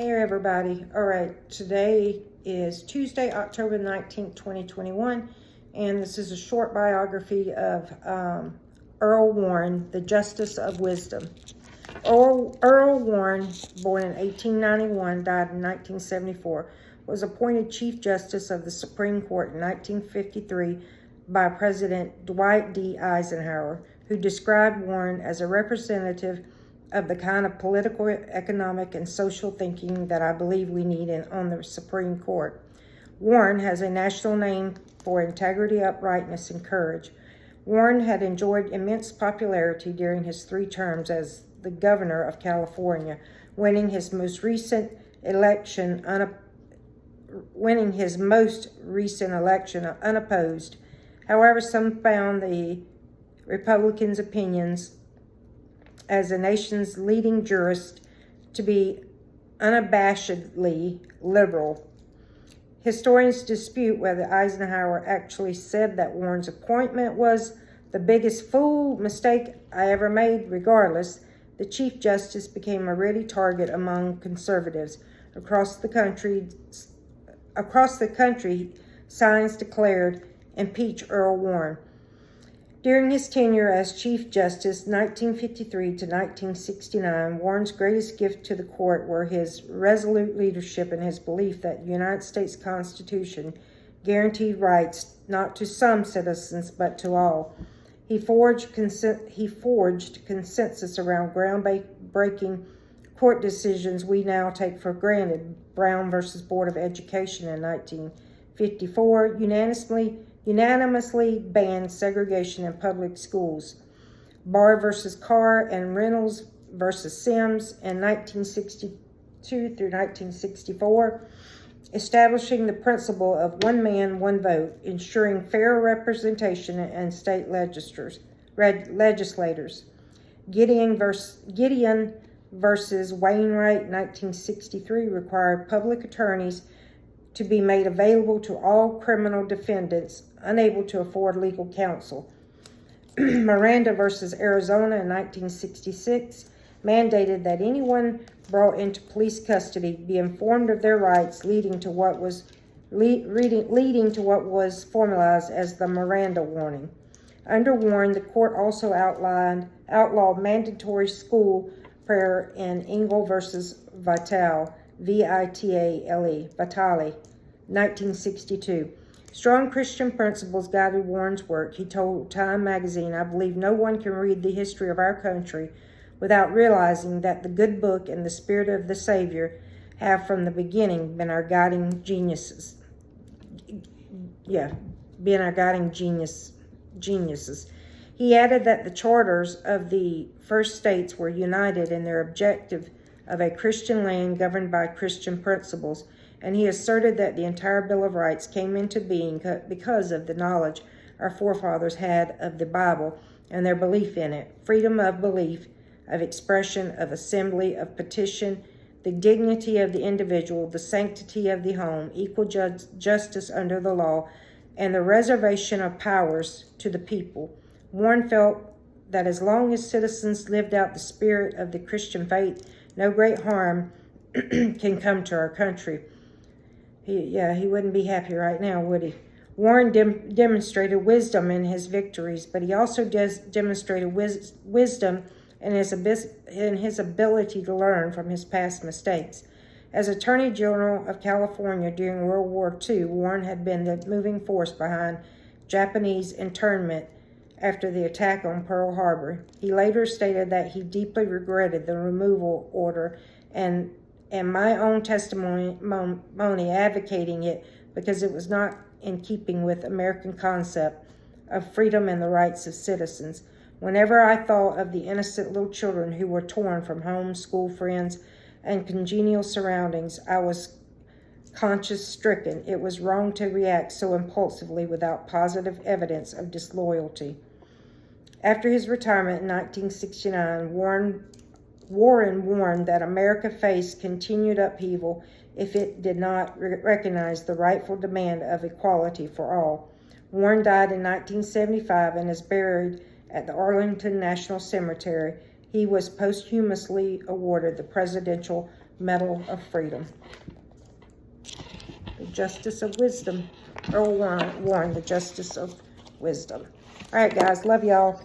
Hey everybody. All right, today is Tuesday, October 19th, 2021, and this is a short biography of Earl Warren, the Justice of Wisdom. Earl Warren, born in 1891, died in 1974, was appointed Chief Justice of the Supreme Court in 1953 by President Dwight D. Eisenhower, who described Warren as a representative of the kind of political, economic, and social thinking that I believe we need on the Supreme Court. Warren has a national name for integrity, uprightness, and courage. Warren had enjoyed immense popularity during his 3 terms as the governor of California, winning his most recent election unopposed. However, some found the Republicans' opinions as the nation's leading jurist to be unabashedly liberal. Historians dispute whether Eisenhower actually said that Warren's appointment was the biggest fool mistake I ever made. Regardless, the Chief Justice became a ready target among conservatives across the country. Signs declared impeach Earl Warren. During his tenure as Chief Justice, 1953 to 1969, Warren's greatest gift to the court were his resolute leadership and his belief that the United States Constitution guaranteed rights not to some citizens but to all. He forged consensus around groundbreaking court decisions we now take for granted. Brown versus Board of Education in 1954 unanimously banned segregation in public schools. Barr versus Carr and Reynolds versus Sims in 1962 through 1964, establishing the principle of one man, one vote, ensuring fair representation in state legislators. Gideon versus Wainwright, 1963, required public attorneys to be made available to all criminal defendants unable to afford legal counsel. Miranda versus Arizona in 1966 mandated that anyone brought into police custody be informed of their rights, leading to what was formalized as the Miranda warning. Under Warren, the court also outlawed mandatory school prayer in Engel versus Vitale, Vitale, 1962. Strong Christian principles guided Warren's work. He told Time magazine, "I believe no one can read the history of our country without realizing that the good book and the spirit of the Savior have from the beginning been our guiding geniuses." He added that the charters of the first states were united in their objective of a Christian land governed by Christian principles, and he asserted that the entire Bill of Rights came into being because of the knowledge our forefathers had of the Bible and their belief in it. Freedom of belief, of expression, of assembly, of petition, the dignity of the individual, the sanctity of the home, equal justice under the law, and the reservation of powers to the people. Warren felt that as long as citizens lived out the spirit of the Christian faith, no great harm can come to our country. He wouldn't be happy right now, would he? Warren demonstrated wisdom in his victories, but he also demonstrated wisdom in his ability to learn from his past mistakes. As Attorney General of California during World War II, Warren had been the moving force behind Japanese internment after the attack on Pearl Harbor. He later stated that he deeply regretted the removal order and my own testimony advocating it because it was not in keeping with American concept of freedom and the rights of citizens. Whenever I thought of the innocent little children who were torn from home, school friends, and congenial surroundings, I was conscience-stricken. It was wrong to react so impulsively without positive evidence of disloyalty. After his retirement in 1969, Warren warned that America faced continued upheaval if it did not recognize the rightful demand of equality for all. Warren died in 1975 and is buried at the Arlington National Cemetery. He was posthumously awarded the Presidential Medal of Freedom. The Justice of Wisdom. Earl Warren, the Justice of Wisdom. All right, guys. Love y'all.